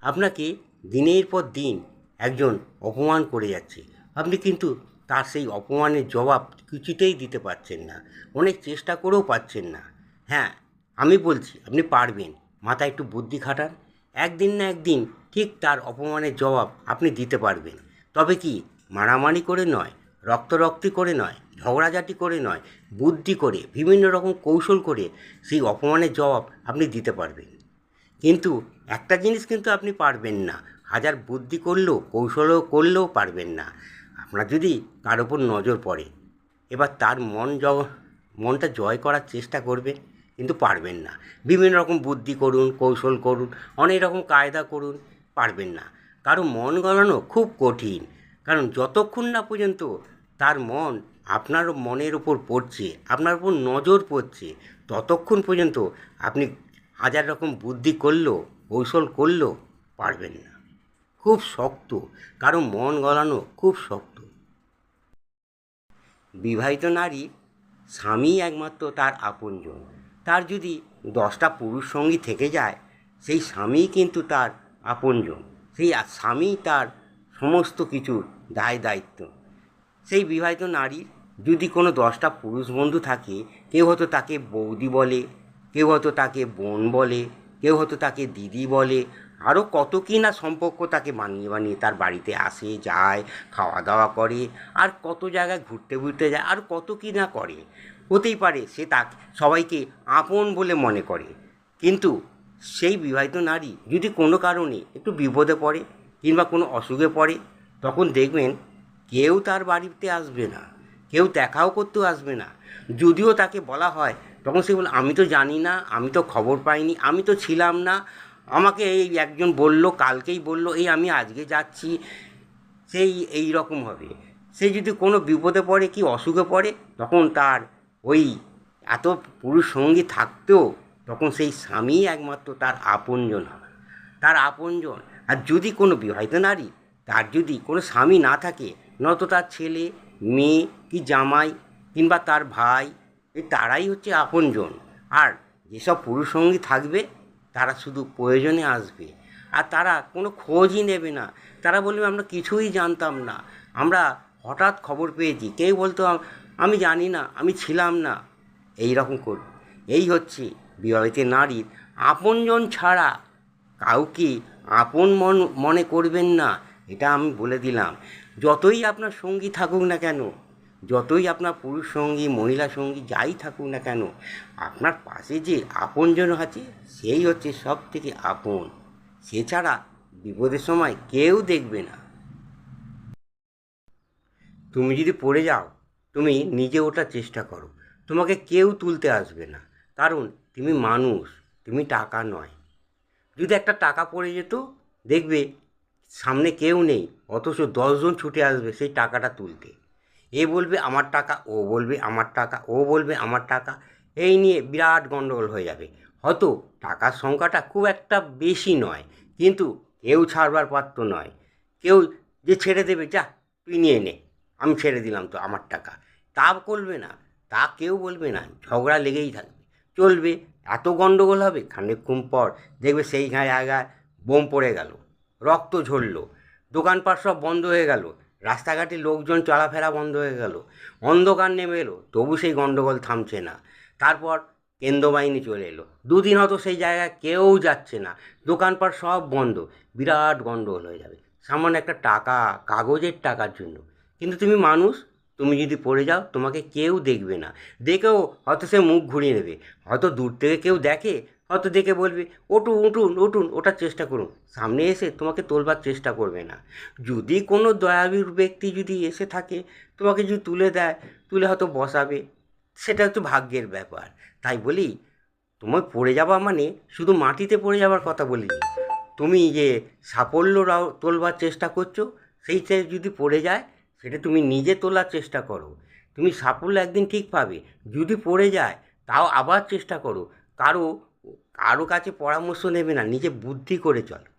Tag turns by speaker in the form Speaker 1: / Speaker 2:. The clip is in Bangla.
Speaker 1: আপনাকে দিনের পর দিন একজন অপমান করে যাচ্ছে, আপনি কিন্তু তার সেই অপমানের জবাব কিছুতেই দিতে পারছেন না, অনেক চেষ্টা করেও পাচ্ছেন না। হ্যাঁ, আমি বলছি আপনি পারবেন, মাথায় একটু বুদ্ধি খাটান, একদিন না একদিন ঠিক তার অপমানের জবাব আপনি দিতে পারবেন। তবে কি মারামারি করে নয়, রক্তারক্তি করে নয়, ঝগড়াঝাটি করে নয়, বুদ্ধি করে বিভিন্ন রকম কৌশল করে সেই অপমানের জবাব আপনি দিতে পারবেন। কিন্তু একটা জিনিস কিন্তু আপনি পারবেন না, হাজার বুদ্ধি করলেও কৌশলও করলেও পারবেন না। আপনার যদি কার ওপর নজর পড়ে, এবার তার মনটা জয় করার চেষ্টা করবেন, কিন্তু পারবেন না। বিভিন্ন রকম বুদ্ধি করুন, কৌশল করুন, অনেক রকম কায়দা করুন, পারবেন না। কারো মন গলানো খুব কঠিন, কারণ যতক্ষণ না পর্যন্ত তার মন আপনার মনের উপর পড়ছে, আপনার উপর নজর পড়ছে, ততক্ষণ পর্যন্ত আপনি হাজার রকম বুদ্ধি করলেও কৌশল করলেও পারবেন না। খুব শক্ত, কারো মন গলানো খুব শক্ত। বিবাহিত নারী স্বামী একমাত্র তার আপনজন। তার যদি 10টা পুরুষ সঙ্গী থেকে যায়, সেই স্বামীই কিন্তু তার আপনজন, সেই স্বামী তার সমস্ত কিছুর দায় দায়িত্ব। সেই বিবাহিত নারীর যদি কোনো 10টা পুরুষ বন্ধু থাকে, কেউ হয়তো তাকে বৌদি বলে, কেউ হয়তো তাকে বোন বলে, কেউ হয়তো তাকে দিদি বলে, আরও কত কী না সম্পর্ক তাকে বানিয়ে বানিয়ে তার বাড়িতে আসে যায়, খাওয়া দাওয়া করে, আর কত জায়গায় ঘুরতে ঘুরতে যায়, আর কত কী না করে। হতেই পারে সে তাকে সবাইকে আপন বলে মনে করে, কিন্তু সেই বিবাহিত নারী যদি কোনো কারণে একটু বিপদে পড়ে কিংবা কোনো অসুখে পড়ে, তখন দেখবেন কেউ তার বাড়িতে আসবে না, কেউ দেখাও করতেও আসবে না। যদিও তাকে বলা হয়, তখন সে বলে আমি তো জানি না, আমি তো খবর পাইনি, আমি তো ছিলাম না, আমাকে এই একজন বললো, কালকেই বললো, এই আমি আজকে যাচ্ছি। সেই এই রকম হবে। সে যদি কোনো বিপদে পড়ে কি অসুখে পড়ে, তখন তার ওই এত পুরুষ সঙ্গী থাকতেও তখন সেই স্বামী একমাত্র তার আপনজন হয়, তার আপনজন। আর যদি কোনো বিবাহিত নারী, তার যদি কোনো স্বামী না থাকে, নয়তো তার ছেলে, মেয়ে কি জামাই কিংবা তার ভাই, এই তারাই হচ্ছে আপনজন। আর যেসব পুরুষ সঙ্গী থাকবে, তারা শুধু প্রয়োজনে আসবে, আর তারা কোনো খোঁজই নেবে না। তারা বলবে আমরা কিছুই জানতাম না, আমরা হঠাৎ খবর পেয়েছি। কেউ বলতো আমি জানি না, আমি ছিলাম না, এই রকম কর। এই হচ্ছে বিবাহিত নারীর আপনজন ছাড়া কাউকে আপন মনে করবেন না, এটা আমি বলে দিলাম। যতই আপনার সঙ্গী থাকুক না কেন, যতই আপনার পুরুষ সঙ্গী মহিলা সঙ্গী যাই থাকুক না কেন, আপনার পাশে যে আপনজন আছে সেই হচ্ছে সব থেকে আপন। সে ছাড়া বিপদের সময় কেউ দেখবে না। তুমি যদি পড়ে যাও, তুমি নিজে ওঠার চেষ্টা করো, তোমাকে কেউ তুলতে আসবে না, কারণ তুমি মানুষ, তুমি টাকা নয়। যদি একটা টাকা পড়ে যেত, দেখবে সামনে কেউ নেই, অথচ 10জন ছুটে আসবে সেই টাকাটা তুলতে। এ বলবে আমার টাকা, ও বলবে আমার টাকা, ও বলবে আমার টাকা, এই নিয়ে বিরাট গণ্ডগোল হয়ে যাবে। হয়তো টাকার সংখ্যাটা খুব একটা বেশি নয়, কিন্তু কেউ ছাড়বার পাত্র নয়। কেউ যে ছেড়ে দেবে, যা তুই নিয়ে নে, আমি ছেড়ে দিলাম তো আমার টাকা, তা করবে না, তা কেউ বলবে না। ঝগড়া লেগেই থাকবে, চলবে, এত গণ্ডগোল হবে, খানিকক্ষণ পর দেখবে সেই জায়গায় বোম পড়ে গেল, রক্ত ঝরল, দোকানপাট সব বন্ধ হয়ে গেল, রাস্তাঘাটে লোকজন চলাফেরা বন্ধ হয়ে গেল, অন্ধকার নেমে এলো, তবু সেই গণ্ডগোল থামছে না। তারপর কেন্দ্র বাহিনী চলে এলো, 2 দিন হয়তো সেই জায়গায় কেউ যাচ্ছে না, দোকানপাট সব বন্ধ, বিরাট গণ্ডগোল হয়ে যাবে সামান্য একটা টাকা, কাগজের টাকার জন্য। কিন্তু তুমি মানুষ, তুমি যদি পড়ে যাও তোমাকে কেউ দেখবে না, দেখেও হয়তো সে মুখ ঘুরিয়ে নেবে, হয়তো দূর থেকে কেউ দেখে, হয়তো দেখে বলবে উঠুন উঠুন উঠুন, ওঠার চেষ্টা করুন, সামনে এসে তোমাকে তোলবার চেষ্টা করবে না। যদি কোনো দয়ালুর ব্যক্তি যদি এসে থাকে, তোমাকে যদি তুলে দেয়, তুলে হয়তো বসাবে, সেটা হচ্ছে ভাগ্যের ব্যাপার। তাই বলি, তোমার পড়ে যাওয়া মানে শুধু মাটিতে পড়ে যাওয়ার কথা বলিনি, তুমি যে সাফল্য তোলবার চেষ্টা করছো, সেইটা যদি পড়ে যায়, সেটা তুমি নিজে তোলার চেষ্টা করো, তুমি সাফল্য একদিন ঠিক পাবে। যদি পড়ে যায়, তাও আবার চেষ্টা করো। কারো কারো কাছে পরামর্শ নেবে না, নিজে বুদ্ধি করে চলো।